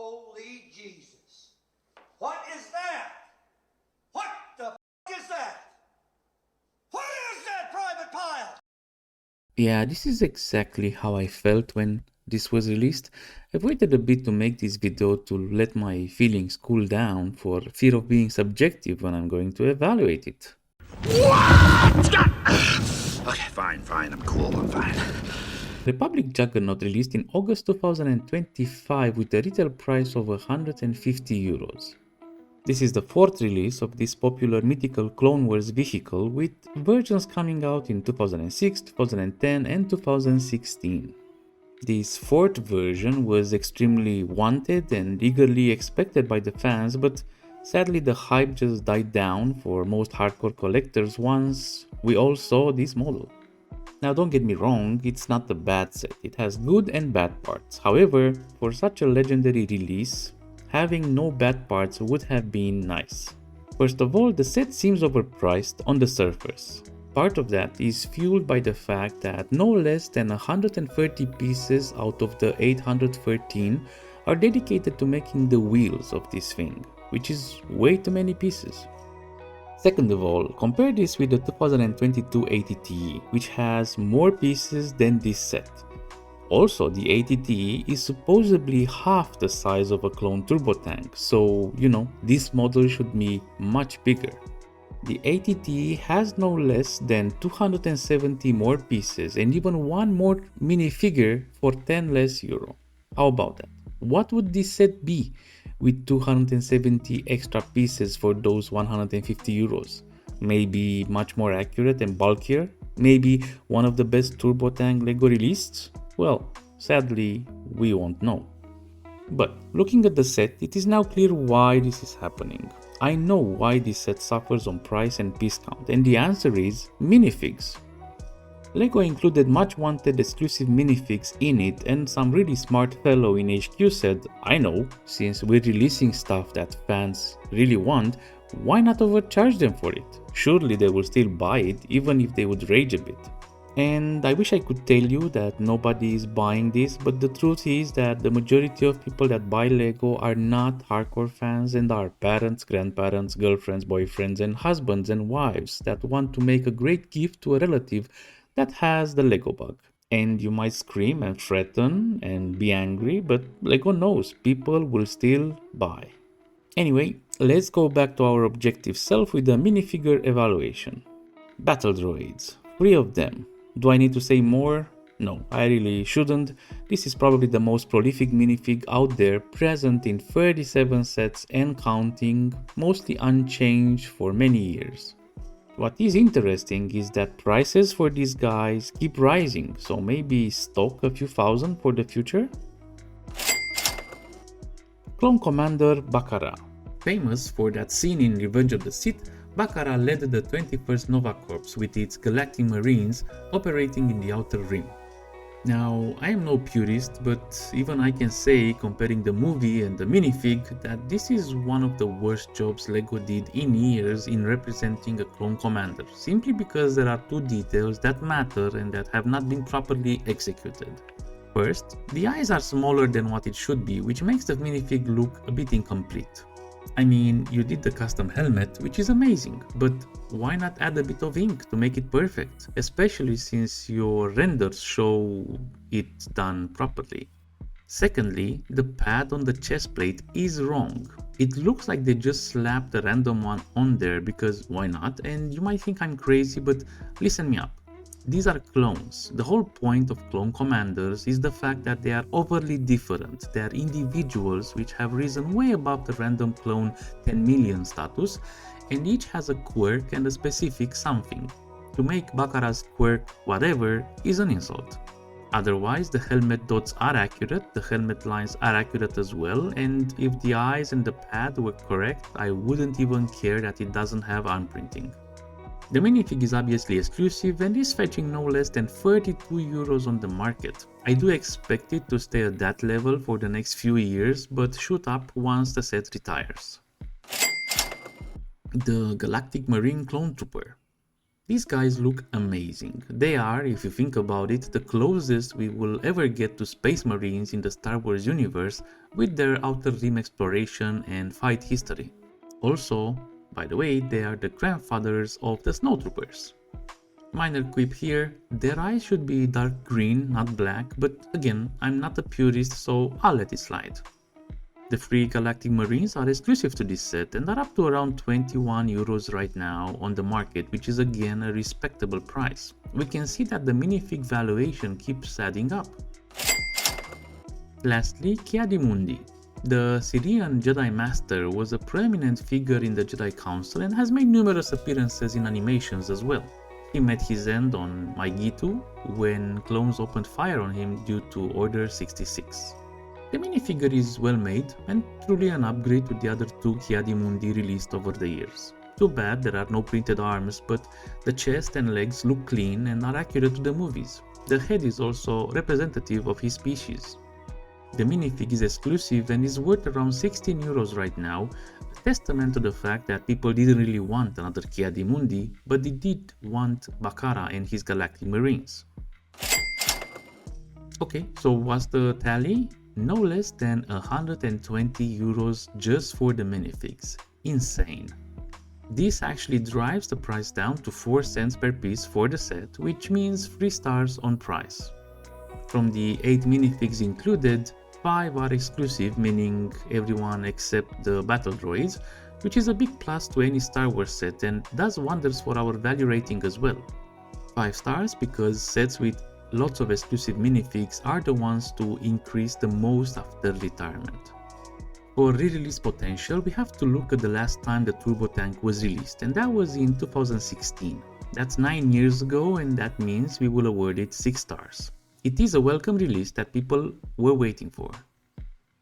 Holy Jesus. What is that? What the f is that? What is that, Private Pile? Yeah, this is exactly how I felt when this was released. I waited a bit to make this video to let my feelings cool down for fear of being subjective when I'm going to evaluate it. What? Okay, fine, I'm cool, I'm fine. Republic Juggernaut released in August 2025 with a retail price of 150 euros. This is the fourth release of this popular mythical Clone Wars vehicle, with versions coming out in 2006, 2010 and 2016. This fourth version was extremely wanted and eagerly expected by the fans, but sadly the hype just died down for most hardcore collectors once we all saw this model. Now don't get me wrong, it's not a bad set, it has good and bad parts. However, for such a legendary release, having no bad parts would have been nice. First of all, the set seems overpriced on the surface. Part of that is fueled by the fact that no less than 130 pieces out of the 813 are dedicated to making the wheels of this thing, which is way too many pieces. Second of all, compare this with the 2022 ATTE, which has more pieces than this set. Also, the ATTE is supposedly half the size of a clone turbo tank, so this model should be much bigger. The ATTE has no less than 270 more pieces and even one more minifigure for 10 less euro. How about that? What would this set be with 270 extra pieces for those 150 euros? Maybe much more accurate and bulkier? Maybe one of the best turbo tank LEGO released? Well, sadly, we won't know. But looking at the set, it is now clear why this is happening. I know why this set suffers on price and piece count, and the answer is minifigs. LEGO included much wanted exclusive minifigs in it, and some really smart fellow in HQ said, I know, since we're releasing stuff that fans really want, why not overcharge them for it? Surely they will still buy it even if they would rage a bit. And I wish I could tell you that nobody is buying this, but the truth is that the majority of people that buy LEGO are not hardcore fans and are parents, grandparents, girlfriends, boyfriends and husbands and wives that want to make a great gift to a relative that has the LEGO bug. And you might scream and threaten and be angry, but LEGO knows people will still buy. Anyway, let's go back to our objective self with the minifigure evaluation. Battle droids, 3 of them. Do I need to say more? No, I really shouldn't. This is probably the most prolific minifig out there, present in 37 sets and counting, mostly unchanged for many years. What is interesting is that prices for these guys keep rising, so maybe stock a few thousand for the future? Clone Commander Bakara. Famous for that scene in Revenge of the Sith, Bakara led the 21st Nova Corps with its Galactic Marines operating in the Outer Rim. Now, I am no purist, but even I can say, comparing the movie and the minifig, that this is one of the worst jobs LEGO did in years in representing a clone commander, simply because there are 2 details that matter and that have not been properly executed. First, the eyes are smaller than what it should be, which makes the minifig look a bit incomplete. I mean, you did the custom helmet, which is amazing, but why not add a bit of ink to make it perfect, especially since your renders show it done properly. Secondly, the pad on the chest plate is wrong. It looks like they just slapped a random one on there because why not, and you might think I'm crazy, but listen me up. These are clones. The whole point of clone commanders is the fact that they are overly different. They are individuals which have risen way above the random clone 10 million status, and each has a quirk and a specific something. To make Bakara's quirk whatever is an insult. Otherwise, the helmet dots are accurate, the helmet lines are accurate as well, and if the eyes and the pad were correct, I wouldn't even care that it doesn't have arm printing. The minifig is obviously exclusive and is fetching no less than 32 euros on the market. I do expect it to stay at that level for the next few years, but shoot up once the set retires. The Galactic Marine Clone Trooper. These guys look amazing. They are, if you think about it, the closest we will ever get to Space Marines in the Star Wars universe with their Outer Rim exploration and fight history. Also, by the way, they are the grandfathers of the Snowtroopers. Minor quip here, their eyes should be dark green, not black, but again, I'm not a purist, so I'll let it slide. The free Galactic Marines are exclusive to this set and are up to around 21 euros right now on the market, which is again a respectable price. We can see that the minifig valuation keeps adding up. Lastly, Ki-Adi-Mundi. The Syrian Jedi Master was a prominent figure in the Jedi Council and has made numerous appearances in animations as well. He met his end on Maigitu when clones opened fire on him due to Order 66. The minifigure is well made and truly an upgrade to the other two Ki-Adi-Mundi released over the years. Too bad there are no printed arms, but the chest and legs look clean and are accurate to the movies. The head is also representative of his species. The minifig is exclusive and is worth around 16 euros right now, a testament to the fact that people didn't really want another Ki-Adi-Mundi, but they did want Bakara and his Galactic Marines. Okay, so what's the tally? No less than 120 euros just for the minifigs. Insane. This actually drives the price down to 4 cents per piece for the set, which means 3 stars on price. From the 8 minifigs included, 5 are exclusive, meaning everyone except the battle droids, which is a big plus to any Star Wars set and does wonders for our value rating as well. 5 stars because sets with lots of exclusive minifigs are the ones to increase the most after retirement. For re-release potential, we have to look at the last time the Turbo Tank was released, and that was in 2016. That's 9 years ago, and that means we will award it 6 stars. It is a welcome release that people were waiting for.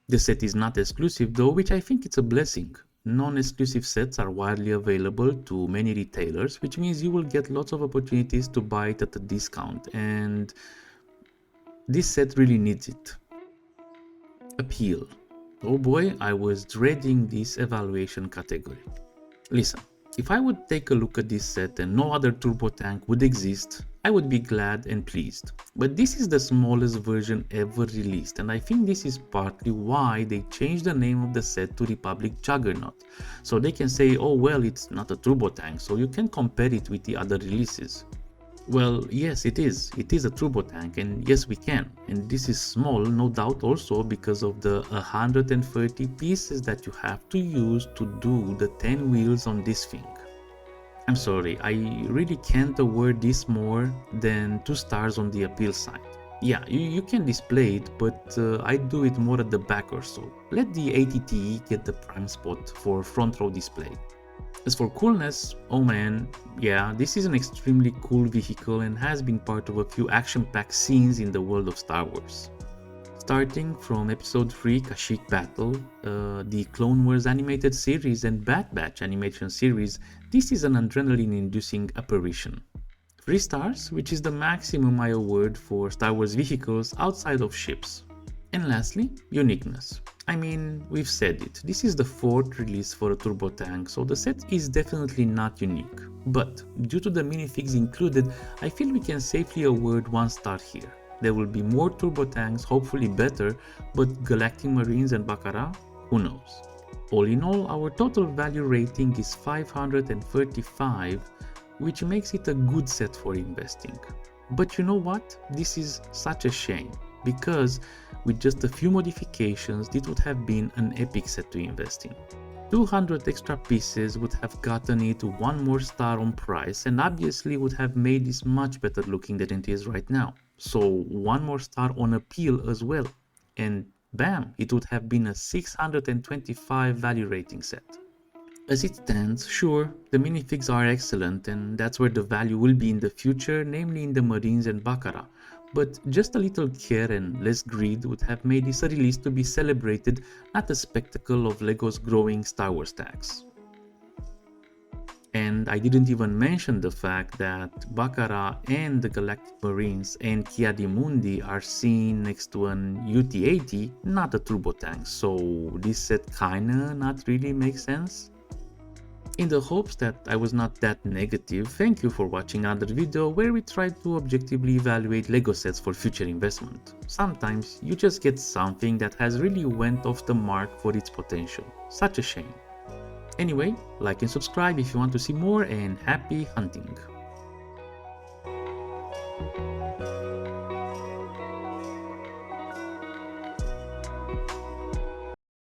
The set is not exclusive though, which I think it's a blessing. Non-exclusive sets are widely available to many retailers, which means you will get lots of opportunities to buy it at a discount, and this set really needs it. Appeal. Oh boy, I was dreading this evaluation category. Listen, if I would take a look at this set and no other turbo tank would exist, I would be glad and pleased. But this is the smallest version ever released, and I think this is partly why they changed the name of the set to Republic Juggernaut. So they can say, oh well, it's not a turbo tank, so you can compare it with the other releases. Well, yes, it is a turbo tank, and yes, we can. And this is small, no doubt, also because of the 130 pieces that you have to use to do the 10 wheels on this thing. I'm sorry, I really can't award this more than 2 stars on the appeal side. Yeah, you can display it, but I'd do it more at the back or so. Let the ATTE get the prime spot for front row display. As for coolness, oh man, yeah, this is an extremely cool vehicle and has been part of a few action-packed scenes in the world of Star Wars. Starting from episode 3 Kashyyyk Battle, the Clone Wars animated series and Bad Batch animation series, this is an adrenaline-inducing apparition. 3 stars, which is the maximum I award for Star Wars vehicles outside of ships. And lastly, uniqueness. I mean, we've said it, this is the 4th release for a turbo tank, so the set is definitely not unique. But, due to the minifigs included, I feel we can safely award 1 star here. There will be more turbo tanks, hopefully better, but Galactic Marines and Bakara, who knows. All in all, our total value rating is 535, which makes it a good set for investing. But you know what? This is such a shame, because with just a few modifications, this would have been an epic set to invest in. 200 extra pieces would have gotten it 1 more star on price and obviously would have made this much better looking than it is right now. So 1 more star on appeal as well. And bam, it would have been a 625 value rating set. As it stands, sure, the minifigs are excellent and that's where the value will be in the future, namely in the Marines and Bakara. But just a little care and less greed would have made this a release to be celebrated, not a spectacle of LEGO's growing Star Wars tags. And I didn't even mention the fact that Bakara and the Galactic Marines and Ki-Adi-Mundi are seen next to an UT-80, not a turbo tank, so this set kinda not really makes sense. In the hopes that I was not that negative, thank you for watching another video where we try to objectively evaluate LEGO sets for future investment. Sometimes you just get something that has really went off the mark for its potential. Such a shame. Anyway, like and subscribe if you want to see more, and happy hunting!